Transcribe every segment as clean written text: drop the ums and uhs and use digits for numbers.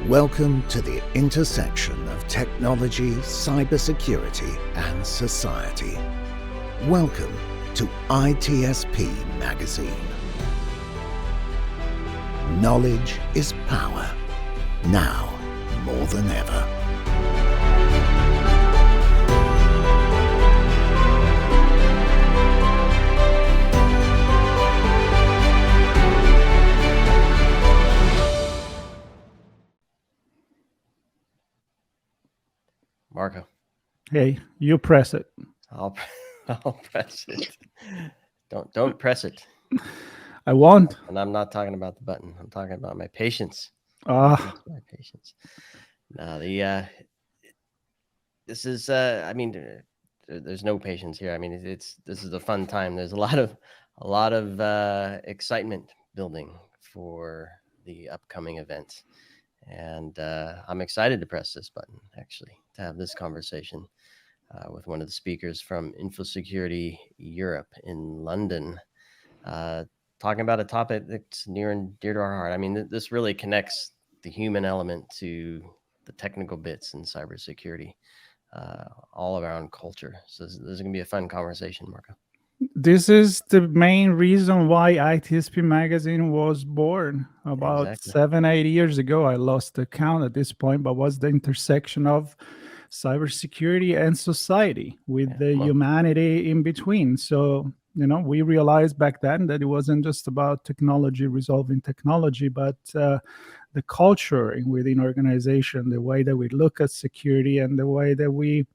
Welcome to the intersection of technology, cybersecurity, and society. Welcome to ITSP Magazine. Knowledge is power, now more than ever. Marco. Hey, you press it. I'll press it. Don't press it. I won't. And I'm not talking about the button. I'm talking about my patience. Ah, My patience. No, this is there's no patience here. I mean, this is a fun time. There's a lot of excitement building for the upcoming event. And I'm excited to press this button, actually, to have this conversation with one of the speakers from Infosecurity Europe in London, talking about a topic that's near and dear to our heart. I mean, this really connects the human element to the technical bits in cybersecurity, all around culture. So this is going to be a fun conversation, Marco. this is the main reason why ITSP Magazine was born about Exactly. 7-8 years ago. I lost the count at this point, but was the intersection of cybersecurity and society with the humanity in between. So, we realized back then that it wasn't just about technology resolving technology, but the culture within organization, the way that we look at security and the way that we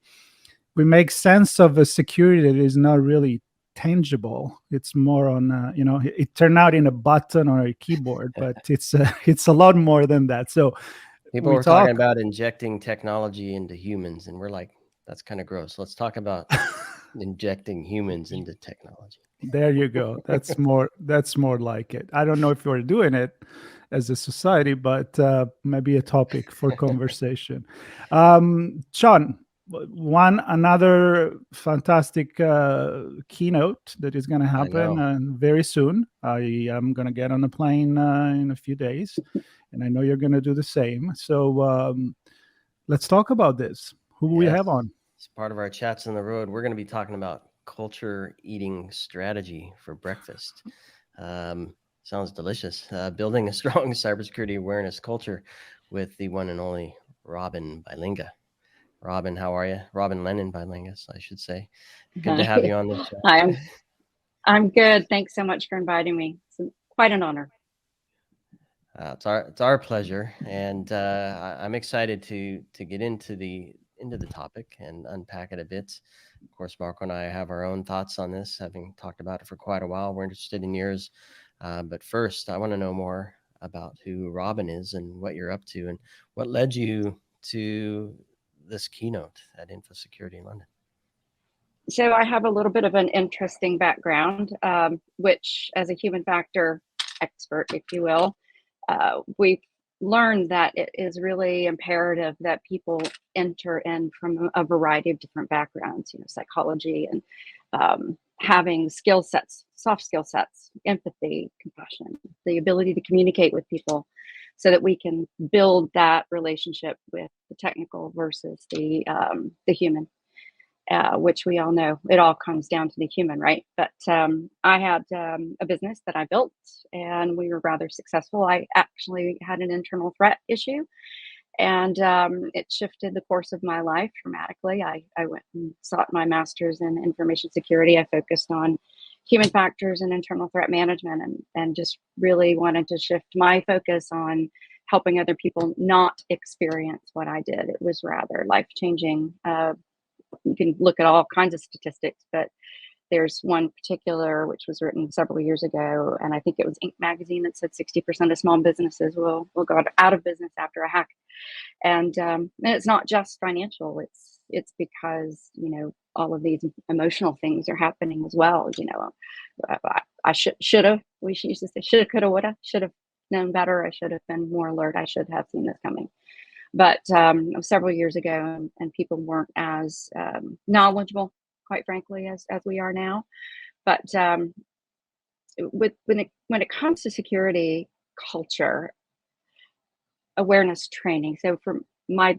make sense of a security that is not really tangible. It's more on it turned out in a button or a keyboard, but it's a lot more than that. So people were talking about injecting technology into humans, and we're like, that's kind of gross. Let's talk about injecting humans into technology. There you go. That's more like it. I don't know if you're doing it as a society, but maybe a topic for conversation. Sean, another fantastic keynote that is going to happen very soon. I am going to get on a plane in a few days, and I know you're going to do the same. So let's talk about this. Who do we have on? It's part of our chats on the road. We're going to be talking about culture eating strategy for breakfast. Sounds delicious. Building a strong cybersecurity awareness culture with the one and only Robin Bylenga. Robin, how are you? Robin Lennon Bylenga, I should say. Good to have you on this show. I'm good. Thanks so much for inviting me. It's quite an honor. It's our pleasure, and I'm excited to get into the topic and unpack it a bit. Of course, Marco and I have our own thoughts on this, having talked about it for quite a while. We're interested in yours, but first, I want to know more about who Robin is and what you're up to, and what led you to this keynote at Infosecurity in London. So I have a little bit of an interesting background, which as a human factor expert, if you will, we've learned that it is really imperative that people enter in from a variety of different backgrounds, psychology and having skill sets, soft skill sets, empathy, compassion, the ability to communicate with people so that we can build that relationship with the technical versus the human, which we all know it all comes down to the human, right? But I had a business that I built and we were rather successful. I actually had an internal threat issue and it shifted the course of my life dramatically. I went and sought my master's in information security. I focused on human factors and internal threat management and just really wanted to shift my focus on helping other people not experience what I did. It was rather life-changing. You can look at all kinds of statistics, but there's one particular which was written several years ago, and I think it was Inc. magazine that said 60% of small businesses will go out of business after a hack. And it's not just financial. It's because all of these emotional things are happening as well. I should have. We used to say shoulda, coulda, woulda. Should have known better. I should have been more alert. I should have seen this coming. But several years ago, and people weren't as knowledgeable, quite frankly, as we are now. But when it comes to security culture, awareness training. So for my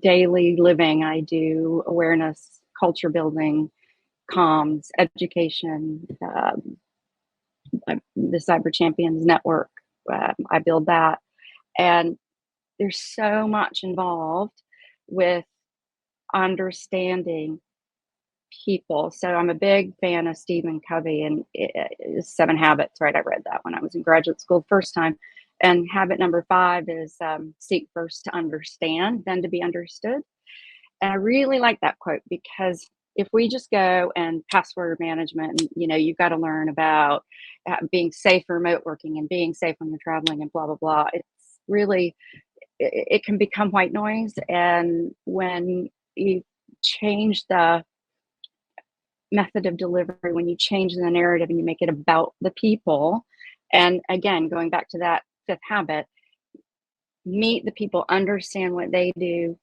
daily living, I do awareness, culture building, comms, education, the Cyber Champions Network. I build that. And there's so much involved with understanding people. So I'm a big fan of Stephen Covey and 7 Habits, right? I read that when I was in graduate school the first time. And habit number 5 is seek first to understand, then to be understood. And I really like that quote, because if we just go and password management, and you've got to learn about being safe remote working and being safe when you're traveling and blah, blah, blah. It's really, it can become white noise. And when you change the method of delivery, when you change the narrative and you make it about the people, and again, going back to that 5th habit, meet the people, understand what they do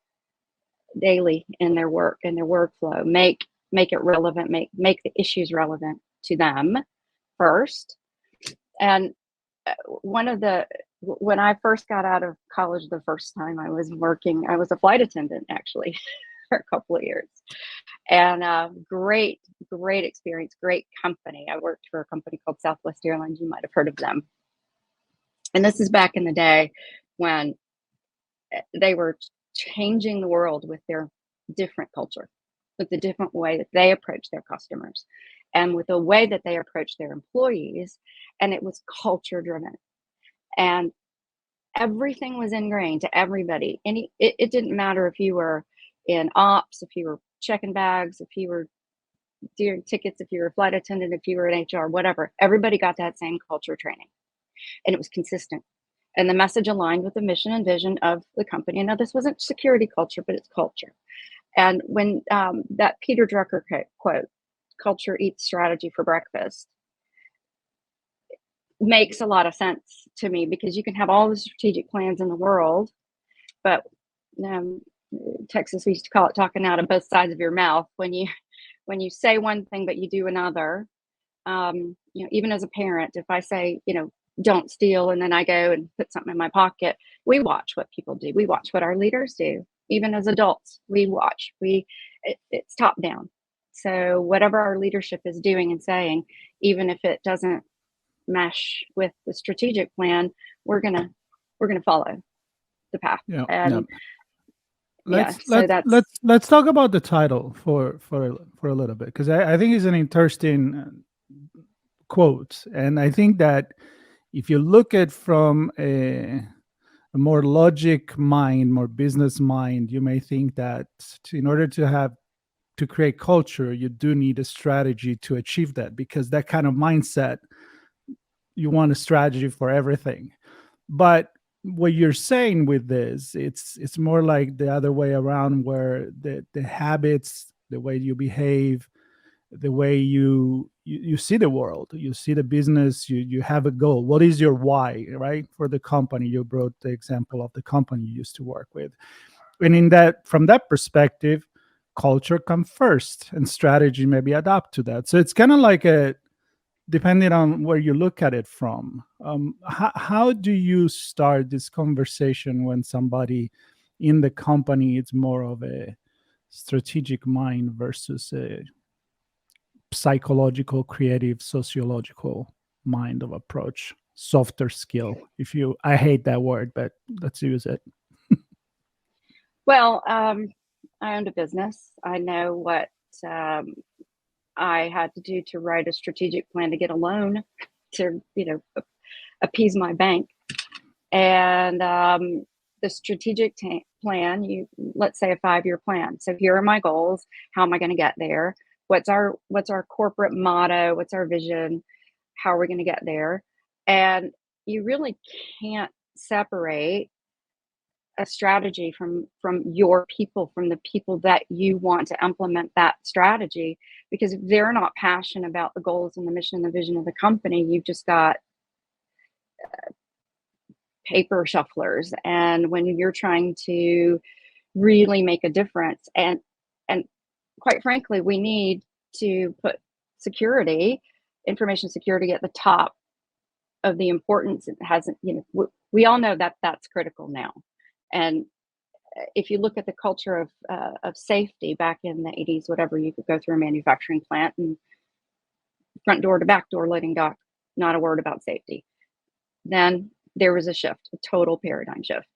daily in their work and their workflow, make it relevant, make the issues relevant to them first. And when I first got out of college the first time, I was a flight attendant actually for a couple of years, and great experience, great company. I worked for a company called Southwest Airlines. You might have heard of them. And this is back in the day when they were changing the world with their different culture, with the different way that they approach their customers, and with the way that they approach their employees. And it was culture driven, and everything was ingrained to everybody. It didn't matter if you were in ops, if you were checking bags, if you were doing tickets, if you were a flight attendant, if you were in HR, whatever. Everybody got that same culture training, and it was consistent. And the message aligned with the mission and vision of the company. Now, this wasn't security culture, but it's culture. And when that Peter Drucker quote, "Culture eats strategy for breakfast," makes a lot of sense to me, because you can have all the strategic plans in the world, but Texas, we used to call it talking out of both sides of your mouth. When you say one thing but you do another, even as a parent, if I say, don't steal, and then I go and put something in my pocket, we watch what people do. We watch what our leaders do. Even as adults, we watch. It's top down. So whatever our leadership is doing and saying, even if it doesn't mesh with the strategic plan, we're gonna follow the path. Yeah. And let's talk about the title for a little bit, because I think it's an interesting quote, and I think that if you look at from a more logic mind, more business mind, you may think that in order to create culture, you do need a strategy to achieve that, because that kind of mindset, you want a strategy for everything. But what you're saying with this, it's more like the other way around, where the habits, the way you behave, the way you see the world, you see the business, you have a goal. What is your why, right? For the company, you brought the example of the company you used to work with. And from that perspective, culture comes first and strategy maybe adapt to that. So it's kind of like depending on where you look at it from. How do you start this conversation when somebody in the company is more of a strategic mind versus a psychological, creative, sociological mind of approach, softer skill? I hate that word, but let's use it. Well, I owned a business. I know what I had to do to write a strategic plan to get a loan to, appease my bank. And the strategic plan, let's say a 5-year plan. So here are my goals. How am I going to get there? What's our corporate motto? What's our vision? How are we going to get there? And you really can't separate a strategy from your people, from the people that you want to implement that strategy, because if they're not passionate about the goals and the mission and the vision of the company, you've just got paper shufflers. And when you're trying to really make a difference, and quite frankly, we need to put information security at the top of the importance. It hasn't, we all know that that's critical now. And if you look at the culture of safety back in the 80s, whatever, you could go through a manufacturing plant and front door to back door loading dock, not a word about safety. Then there was a shift, a total paradigm shift.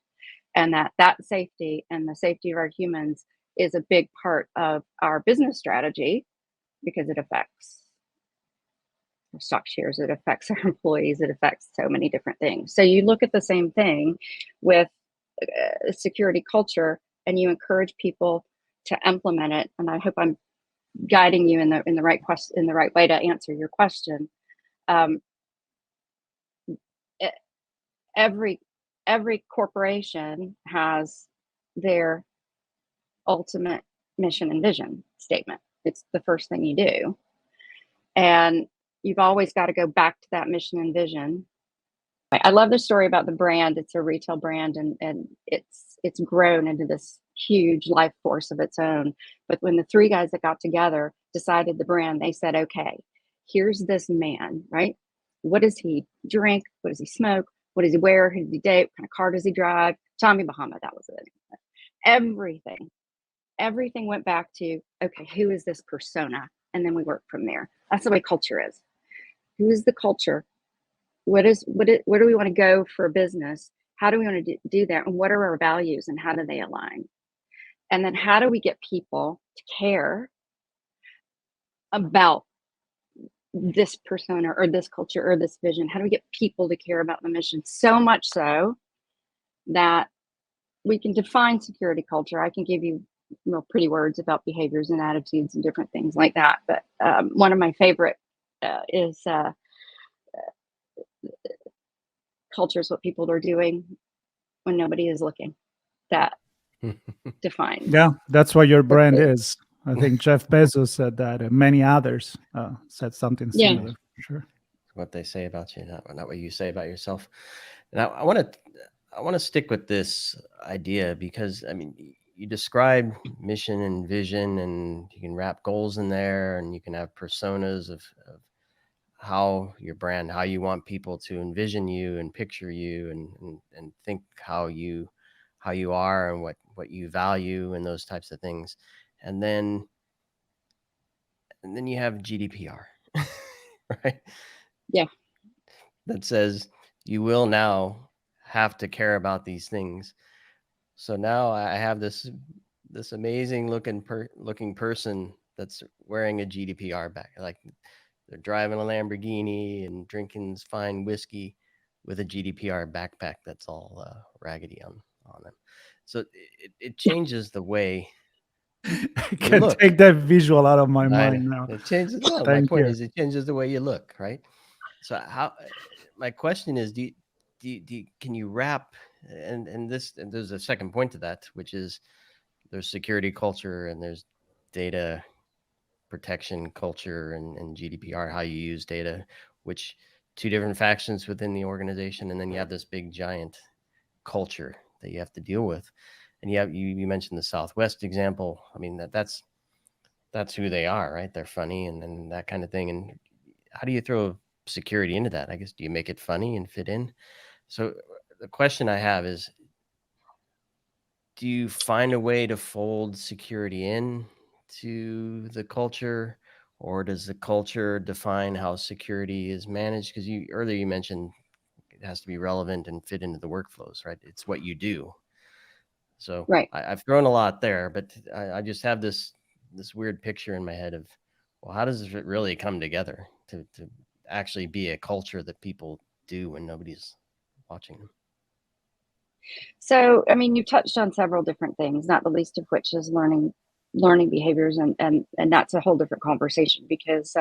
And that safety and the safety of our humans is a big part of our business strategy, because it affects our stock shares, it affects our employees, it affects so many different things. So you look at the same thing with security culture, and you encourage people to implement it. And I hope I'm guiding you in the right question, in the right way to answer your question. Every corporation has their ultimate mission and vision statement. It's the first thing you do, and you've always got to go back to that mission and vision. I love the story about the brand. It's a retail brand, and it's grown into this huge life force of its own. But when the three guys that got together decided the brand, they said, okay, here's this man, right? What does he drink? What does he smoke? What does he wear? Who does he date? What kind of car does he drive? Tommy Bahama, that was it. Everything went back to, okay, who is this persona? And then we work from there. That's the way culture is. Who is the culture? Where do we want to go for a business? How do we want to do that? And what are our values and how do they align? And then how do we get people to care about this persona or this culture or this vision? How do we get people to care about the mission? So much so that we can define security culture. I can give you real pretty words about behaviors and attitudes and different things like that. But one of my favorite is culture is what people are doing when nobody is looking. That defines. Yeah, that's what your brand is. I think Jeff Bezos said that, and many others said something similar. Yeah. For sure. What they say about you, not what you say about yourself. And I want to stick with this idea, because I mean, you describe mission and vision, and you can wrap goals in there, and you can have personas of how your brand, how you want people to envision you and picture you, and think how you are and what you value and those types of things. And then you have GDPR, right? Yeah. That says you will now have to care about these things. So now I have this amazing looking person that's wearing a GDPR bag, like they're driving a Lamborghini and drinking fine whiskey with a GDPR backpack that's all raggedy on them. So it changes the way I can take that visual out of my mind now. It changes. No, my point is, it changes the way you look, right? So how? My question is, can you wrap? And there's a second point to that, which is there's security culture and there's data protection culture and GDPR, how you use data, which two different factions within the organization, and then you have this big giant culture that you have to deal with. And you mentioned the Southwest example. I mean, that's who they are, right? They're funny and that kind of thing. And how do you throw security into that? I guess, do you make it funny and fit in? So the question I have is, do you find a way to fold security in to the culture, or does the culture define how security is managed? Because earlier you mentioned it has to be relevant and fit into the workflows, right? It's what you do. So right. I've thrown a lot there, but I just have this weird picture in my head of, well, how does it really come together to actually be a culture that people do when nobody's watching them? So, I mean, you touched on several different things, not the least of which is learning behaviors, and that's a whole different conversation, because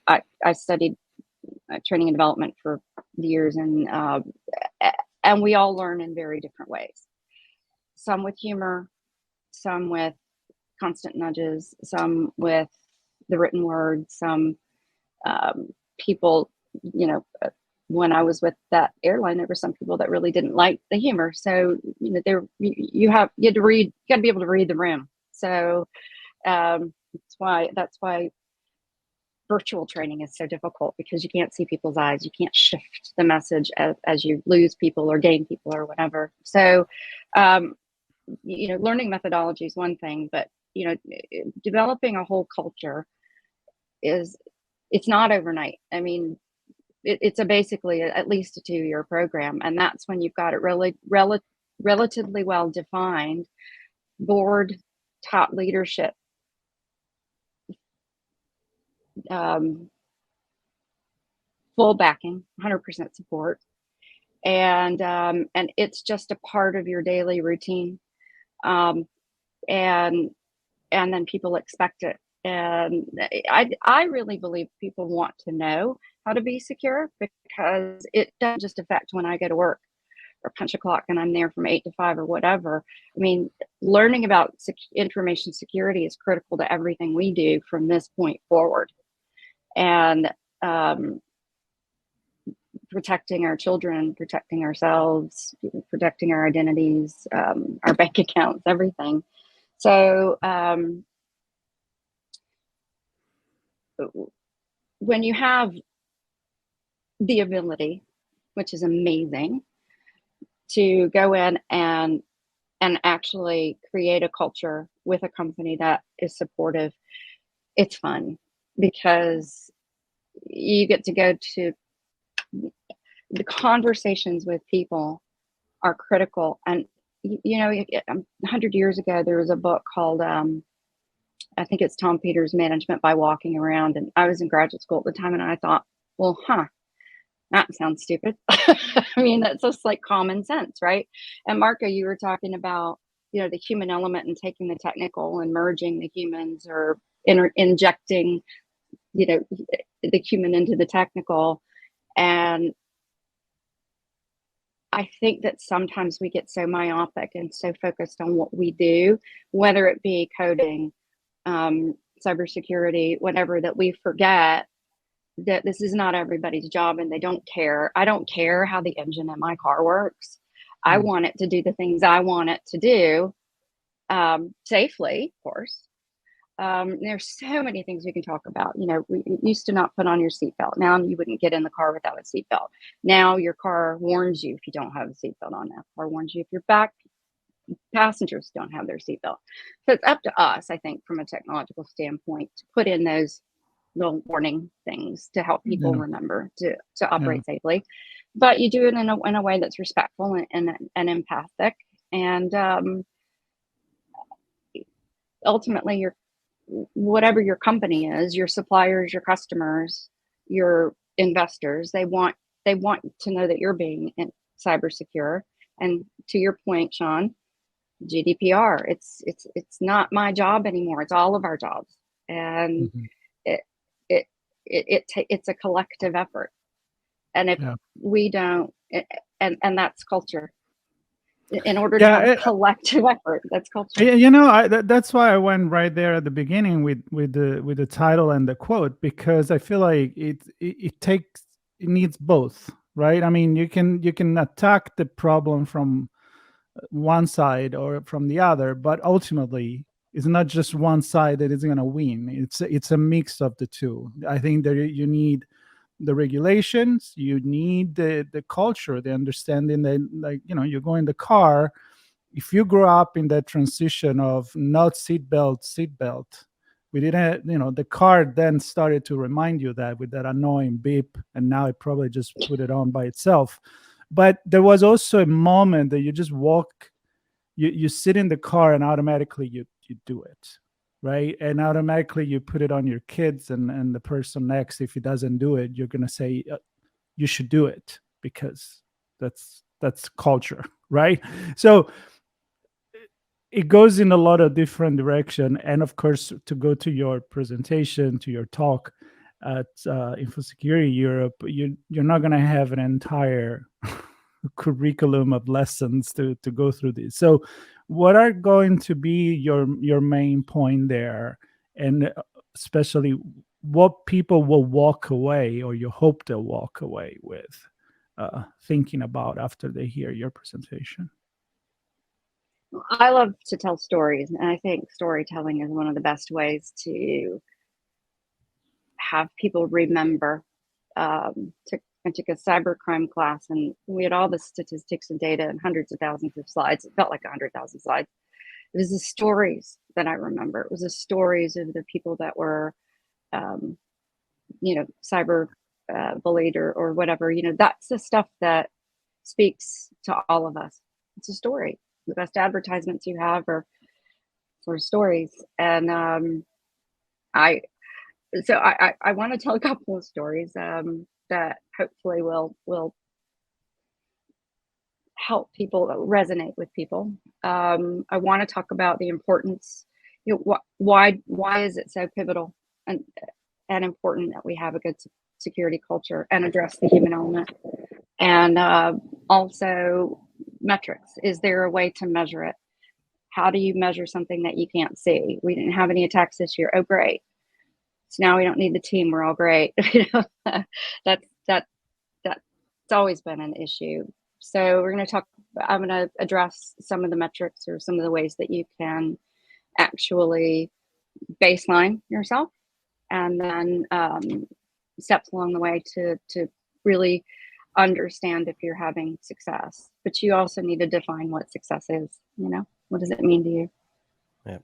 I studied training and development for years, and we all learn in very different ways. Some with humor, some with constant nudges, some with the written word, some people, when I was with that airline, there were some people that really didn't like the humor. So, you had to read, you got to be able to read the room. So that's why virtual training is so difficult because you can't see people's eyes. You can't shift the message as you lose people or gain people or whatever. So, learning methodology is one thing, but, developing a whole culture it's not overnight. I mean, it's basically at least a 2-year program. And that's when you've got it relatively well defined, board, top leadership, full backing, 100% support. And it's just a part of your daily routine. And then people expect it. And I really believe people want to know how to be secure, because it doesn't just affect when I go to work or punch a clock and I'm there from 8 to 5 or whatever. I mean, learning about information security is critical to everything we do from this point forward. And protecting our children, protecting ourselves, protecting our identities, our bank accounts, everything. So when you have the ability, which is amazing, to go in and actually create a culture with a company that is supportive, it's fun because you get to go to the conversations with people are critical. And 100 years ago there was a book called I think it's Tom Peters' Management by Walking Around, and I was in graduate school at the time and I thought, well, that sounds stupid. I mean, that's just like common sense, right? And Marco, you were talking about, the human element and taking the technical and merging the humans, or injecting, the human into the technical. And I think that sometimes we get so myopic and so focused on what we do, whether it be coding, cybersecurity, whatever, that we forget that this is not everybody's job, and they don't care. I don't care how the engine in my car works. I want it to do the things I want it to do, safely, of course. There's so many things we can talk about. We used to not put on your seatbelt. Now you wouldn't get in the car without a seatbelt. Now your car warns you if you don't have a seatbelt on. That car warns you if your back passengers don't have their seatbelt. So it's up to us, I think, from a technological standpoint, to put in those little warning things to help people remember to operate safely. But you do it in a way that's respectful and empathic. And ultimately, whatever your company is, your suppliers, your customers, your investors, they want to know that you're being cyber secure. And to your point, Sean, GDPR, it's not my job anymore. It's all of our jobs. And it's a collective effort. And if we don't, and that's culture. In order to have a collective effort, that's culture. That's why I went right there at the beginning with the title and the quote, because I feel like it needs both, right? I mean, you can attack the problem from one side or from the other, but ultimately it's not just one side that is going to win. It's a mix of the two. I think that you need the regulations, you need the culture, the understanding that, like, you go in the car, if you grow up in that transition of not seatbelt, we didn't, the car then started to remind you that with that annoying beep, and now it probably just put it on by itself. But there was also a moment that you just walk, you sit in the car and automatically you do it, right? And automatically you put it on your kids and the person next. If he doesn't do it, you're going to say, you should do it, because that's culture, right? So it goes in a lot of different direction. And of course, to go to your presentation, to your talk at Infosecurity Europe, you're not going to have an entire curriculum of lessons to go through this. So what are going to be your main point there, and especially what people will walk away, or you hope they'll walk away with thinking about after they hear your presentation? I love to tell stories, and I think storytelling is one of the best ways to have people remember. I took a cybercrime class, and we had all the statistics and data and hundreds of thousands of slides. It felt like 100,000 slides. It was the stories that I remember. It was the stories of the people that were, cyber bullied or whatever. That's the stuff that speaks to all of us. It's a story. The best advertisements you have are for stories. And I want to tell a couple of stories that hopefully will help people, resonate with people. I want to talk about the importance. Why is it so pivotal and important that we have a good security culture and address the human element? And also metrics. Is there a way to measure it? How do you measure something that you can't see? We didn't have any attacks this year. Oh, great. So now we don't need the team. We're all great. That's always been an issue. So I'm going to address some of the metrics or some of the ways that you can actually baseline yourself, and then steps along the way to really understand if you're having success. But you also need to define what success is. What does it mean to you? Yeah.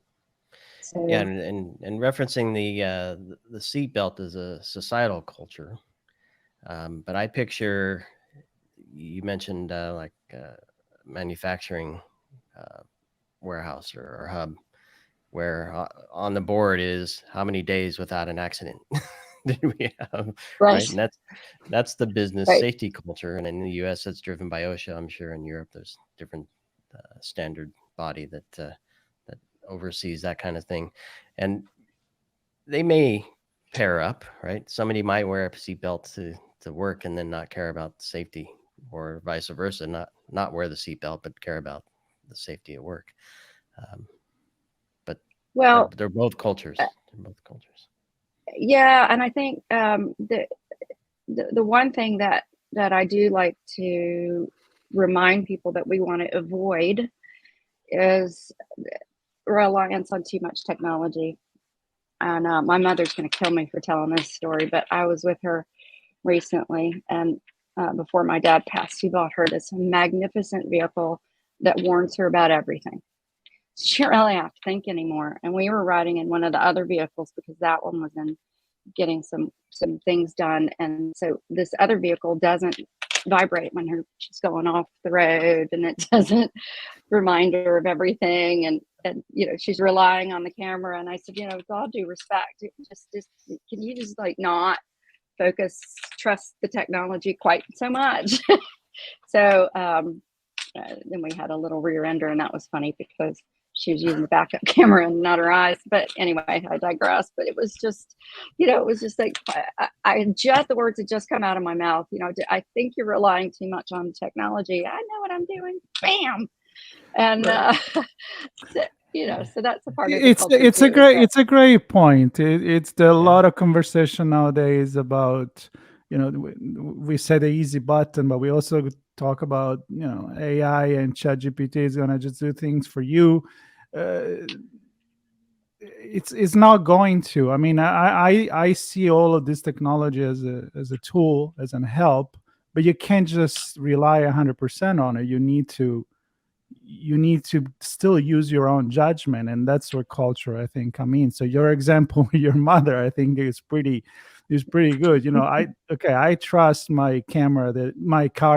So, yeah, and referencing the seatbelt as a societal culture, but I picture, you mentioned manufacturing warehouse or hub, where on the board is how many days without an accident did we have, right? And that's the business safety culture. And in the US, that's driven by OSHA. I'm sure in Europe, there's different standard body that oversees that kind of thing. And they may pair up, right? Somebody might wear a seatbelt to work and then not care about safety, or vice versa, not wear the seatbelt, but care about the safety at work. But they're both cultures. Yeah. And I think the one thing that I do like to remind people that we want to avoid is reliance on too much technology. And my mother's going to kill me for telling this story, but I was with her recently, and before my dad passed, he bought her this magnificent vehicle that warns her about everything. She didn't really have to think anymore. And we were riding in one of the other vehicles because that one was in getting some things done. And so this other vehicle doesn't vibrate when she's going off the road, and it doesn't remind her of everything. And she's relying on the camera. And I said, with all due respect, just can you just not trust the technology quite so much? So then we had a little rear ender, and that was funny because she was using the backup camera and not her eyes. But anyway, I digress. But it was just, it was just like, the words had just come out of my mouth. I think you're relying too much on technology. I know what I'm doing. Bam. And, so that's a part of the culture too, it's a great point. It's a lot of conversation nowadays about, we set an easy button, but we also talk about, AI and ChatGPT is going to just do things for you. It's not going to. I mean, I see all of this technology as a tool, as an help, but you can't just rely 100% on it. You need to still use your own judgment, and that's where culture, I think, come in. So your example with your mother, I think, is pretty good. I trust my car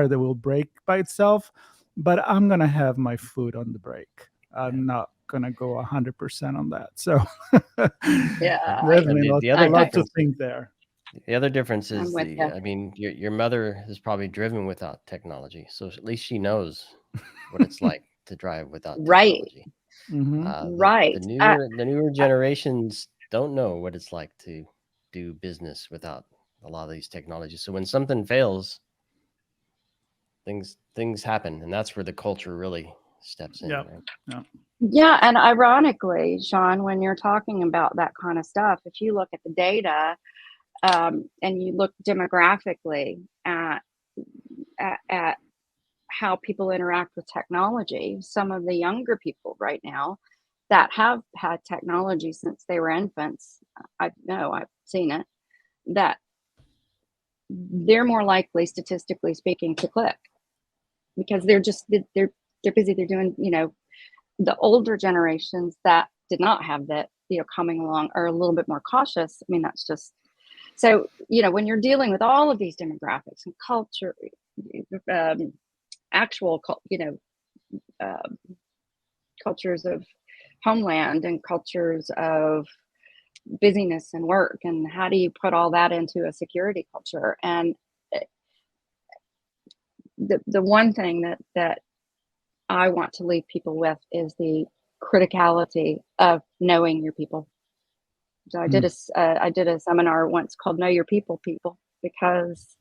that will brake by itself, but I'm gonna have my foot on the brake. I'm not gonna go 100% on that. So definitely a lot to think there. The other difference is your mother is probably driven without technology, so at least she knows what it's like to drive without technology. The newer generations don't know what it's like to do business without a lot of these technologies. So when something fails, things happen, and that's where the culture really steps in. Right? Yeah, and ironically, Sean, when you're talking about that kind of stuff, if you look at the data and you look demographically at how people interact with technology, some of the younger people right now that have had technology since they were infants, I've seen it, that they're more likely, statistically speaking, to click, because they're busy. They're doing, the older generations that did not have that, coming along are a little bit more cautious. I mean, that's just, so, when you're dealing with all of these demographics and culture, cultures of homeland and cultures of busyness and work, and how do you put all that into a security culture? And the one thing that I want to leave people with is the criticality of knowing your people. So I did a seminar once called "Know Your People," because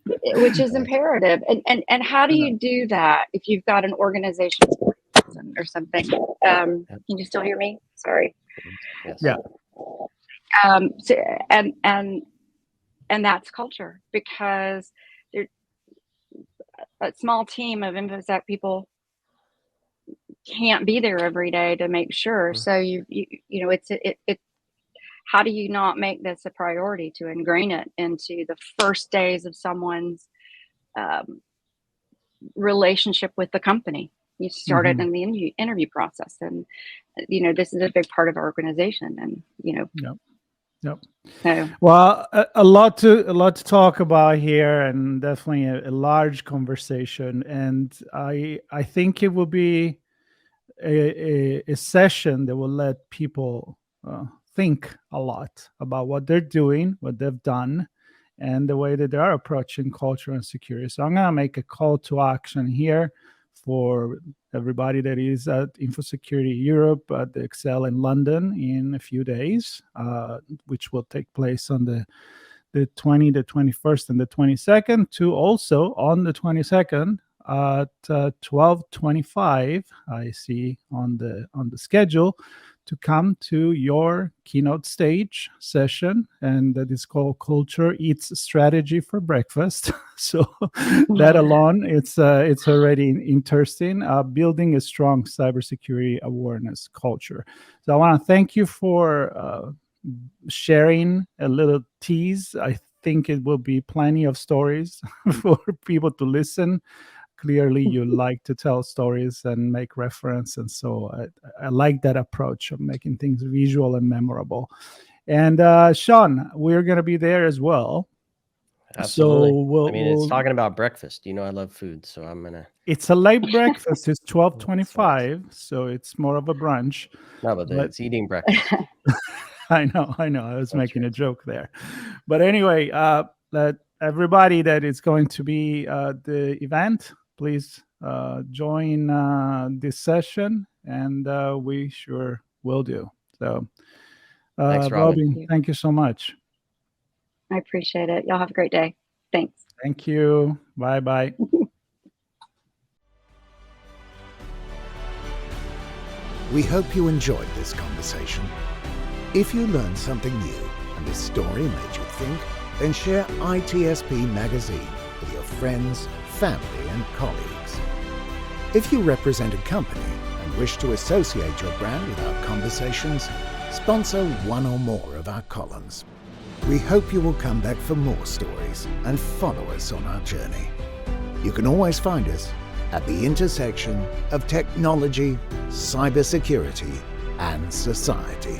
which is imperative. And how do you do that if you've got an organization or something? Can you still hear me? Sorry. Yes. Yeah. So, and that's culture, because there's a small team of InfoSec people can't be there every day to make sure. So it's how do you not make this a priority to ingrain it into the first days of someone's relationship with the company? You start it in the interview process, and this is a big part of our organization, and Yep. So, well, a lot to talk about here, and definitely a large conversation. And I think it will be a session that will let people think a lot about what they're doing, what they've done, and the way that they are approaching culture and security. So I'm going to make a call to action here for everybody that is at Infosecurity Europe at the Excel in London in a few days, which will take place on the 20th, the 21st, and the 22nd, to also on the 22nd at 12:25, I see on the schedule, to come to your keynote stage session, and that is called Culture Eats Strategy for Breakfast. So that alone, it's already interesting, building a strong cybersecurity awareness culture. So I want to thank you for sharing a little tease. I think it will be plenty of stories for people to listen. Clearly, you like to tell stories and make reference, and so I like that approach of making things visual and memorable. And Sean, we're going to be there as well. Absolutely. So it's talking about breakfast. I love food, so I'm gonna. It's a late breakfast. It's 12:25, so it's more of a brunch. No, but it's eating breakfast. I know. I was making a joke there, but anyway, that everybody that is going to be the event, please join this session, and we sure will do. So, Thanks, Robin, thank you so much. I appreciate it. Y'all have a great day. Thanks. Thank you. Bye-bye. We hope you enjoyed this conversation. If you learned something new and this story made you think, then share ITSPmagazine with your friends, family, and colleagues. If you represent a company and wish to associate your brand with our conversations, sponsor one or more of our columns. We hope you will come back for more stories and follow us on our journey. You can always find us at the intersection of technology, cybersecurity, and society.